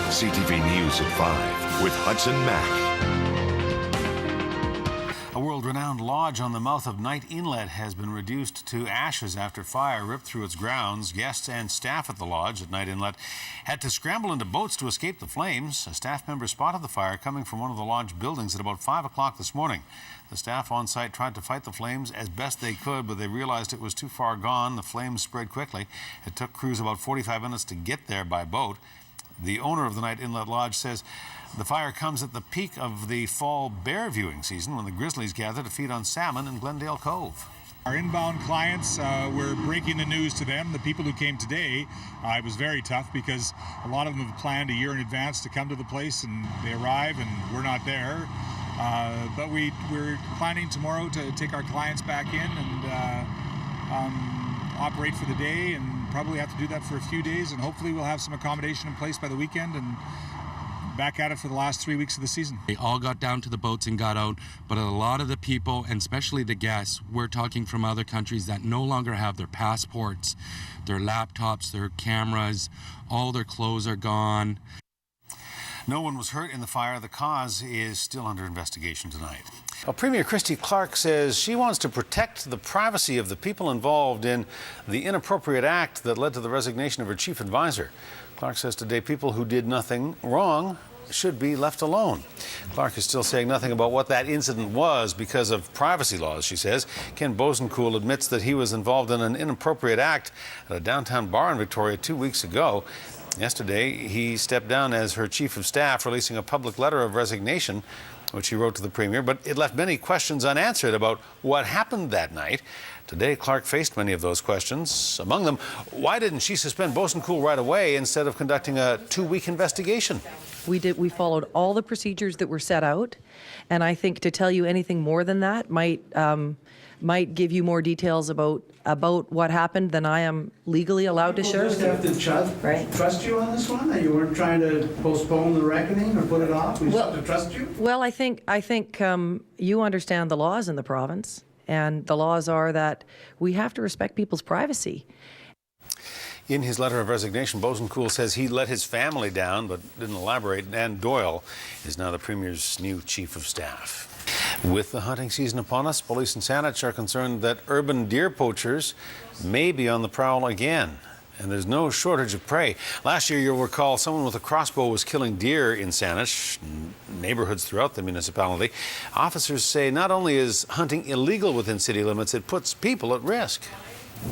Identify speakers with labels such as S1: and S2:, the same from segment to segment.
S1: CTV News at 5 with Hudson Mack.
S2: A world-renowned lodge on the mouth of Night Inlet has been reduced to ashes after fire ripped through its grounds. Guests and staff at the lodge at Night Inlet had to scramble into boats to escape the flames. A staff member spotted the fire coming from one of the lodge buildings at about 5 o'clock this morning. The staff on site tried to fight the flames as best they could, but they realized it was too far gone. The flames spread quickly. It took crews about 45 minutes to get there by boat. The owner of the Night Inlet Lodge says the fire comes at the peak of the fall bear viewing season when the grizzlies gather to feed on salmon in Glendale Cove.
S3: Our inbound clients, we're breaking the news to them. The people who came today, it was very tough because a lot of them have planned a year in advance to come to the place, and they arrive and we're not there. But we're planning tomorrow to take our clients back in and operate for the day, and probably have to do that for a few days, and hopefully we'll have some accommodation in place by the weekend and back at it for the last 3 weeks of the season.
S4: They all got down to the boats and got out, but a lot of the people, and especially the guests, we're talking from other countries that no longer have their passports, their laptops, their cameras, all their clothes are gone.
S2: No one was hurt in the fire. The cause is still under investigation tonight.
S5: Well, Premier Christy Clark says she wants to protect the privacy of the people involved in the inappropriate act that led to the resignation of her chief advisor. Clark says today people who did nothing wrong should be left alone. Clark is still saying nothing about what that incident was because of privacy laws, she says. Ken Bosenkool admits that he was involved in an inappropriate act at a downtown bar in Victoria 2 weeks ago. Yesterday, he stepped down as her chief of staff, releasing a public letter of resignation, which he wrote to the Premier, but it left many questions unanswered about what happened that night. Today, Clark faced many of those questions. Among them, why didn't she suspend Bosenkool right away instead of conducting a 2-week investigation?
S6: We followed all the procedures that were set out, and I think to tell you anything more than that might give you more details about what happened than I am legally allowed to share.
S7: We'll just have to trust you on this one, that you weren't trying to postpone the reckoning or put it off. We just have to trust you.
S6: Well, I think you understand the laws in the province, and the laws are that we have to respect people's privacy.
S5: In his letter of resignation, Bosenkool says he let his family down, but didn't elaborate. Nan Doyle is now the Premier's new chief of staff. With the hunting season upon us, police in Saanich are concerned that urban deer poachers may be on the prowl again. And there's no shortage of prey. Last year, you'll recall, someone with a crossbow was killing deer in Saanich, neighborhoods throughout the municipality. Officers say not only is hunting illegal within city limits, it puts people at risk.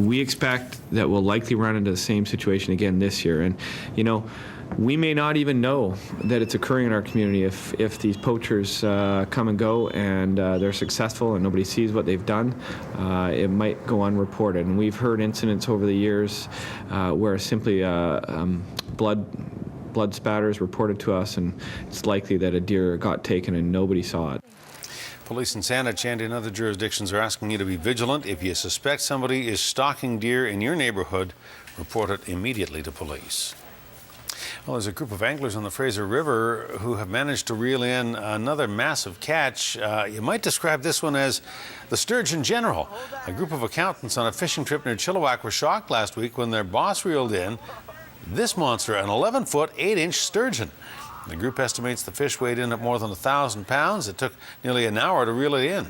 S8: We expect that we'll likely run into the same situation again this year. And, you know, we may not even know that it's occurring in our community if these poachers come and go and they're successful and nobody sees what they've done. It might go unreported. And we've heard incidents over the years where simply blood spatter is reported to us, and it's likely that a deer got taken and nobody saw it.
S5: Police in Saanich and in other jurisdictions are asking you to be vigilant. If you suspect somebody is stalking deer in your neighborhood, report it immediately to police. Well, there's a group of anglers on the Fraser River who have managed to reel in another massive catch. You might describe this one as the sturgeon general. A group of accountants on a fishing trip near Chilliwack were shocked last week when their boss reeled in this monster, an 11-foot, 8-inch sturgeon. The group estimates the fish weighed in at more than 1,000 pounds. It took nearly an hour to reel it in.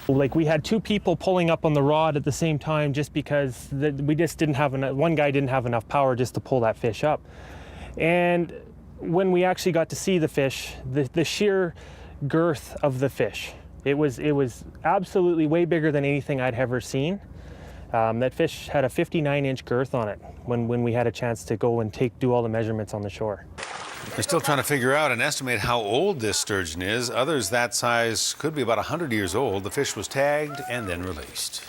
S9: Like, we had 2 people pulling up on the rod at the same time just because we just didn't have enough, one guy didn't have enough power just to pull that fish up. And when we actually got to see the fish, the sheer girth of the fish, it was absolutely way bigger than anything I'd ever seen. That fish had a 59-inch girth on it when we had a chance to go and do all the measurements on the shore.
S5: They're still trying to figure out and estimate how old this sturgeon is. Others that size could be about 100 years old. The fish was tagged and then released.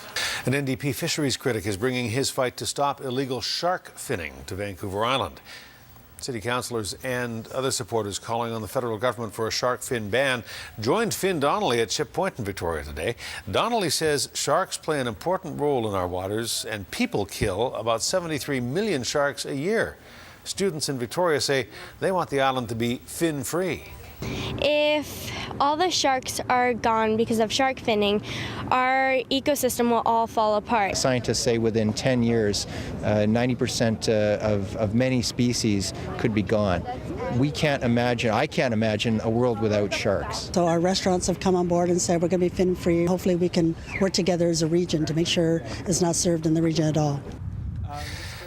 S5: An NDP fisheries critic is bringing his fight to stop illegal shark finning to Vancouver Island. City councillors and other supporters calling on the federal government for a shark fin ban joined Finn Donnelly at Ship Point in Victoria today. Donnelly says sharks play an important role in our waters and people kill about 73 million sharks a year. Students in Victoria say they want the island to be fin-free.
S10: If all the sharks are gone because of shark finning, our ecosystem will all fall apart.
S11: Scientists say within 10 years, 90% of many species could be gone. I can't imagine a world without sharks.
S12: So our restaurants have come on board and said we're going to be fin free. Hopefully we can work together as a region to make sure it's not served in the region at all.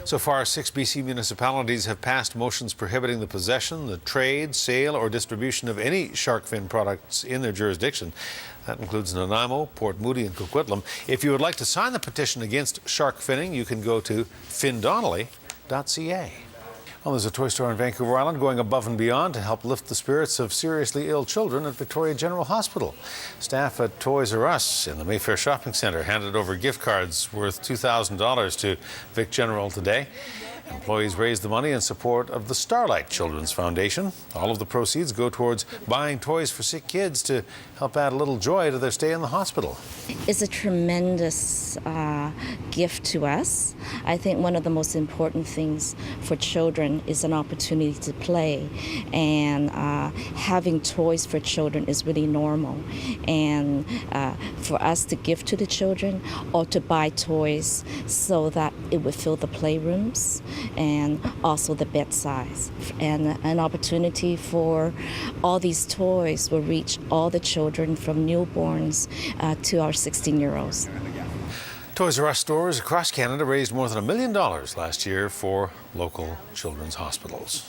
S5: So far, 6 BC municipalities have passed motions prohibiting the possession, the trade, sale, or distribution of any shark fin products in their jurisdiction. That includes Nanaimo, Port Moody, and Coquitlam. If you would like to sign the petition against shark finning, you can go to findonnelly.ca. Well, there's a toy store on Vancouver Island going above and beyond to help lift the spirits of seriously ill children at Victoria General Hospital. Staff at Toys R Us in the Mayfair Shopping Centre handed over gift cards worth $2,000 to Vic General today. Employees raised the money in support of the Starlight Children's Foundation. All of the proceeds go towards buying toys for sick kids to help add a little joy to their stay in the hospital.
S13: It's a tremendous gift to us. I think one of the most important things for children is an opportunity to play, and having toys for children is really normal. And for us to give to the children or to buy toys so that it would fill the playrooms and also the bed size, and an opportunity for all these toys will reach all the children from newborns to our 16-year-olds.
S5: Toys R Us stores across Canada raised more than $1 million last year for local children's hospitals.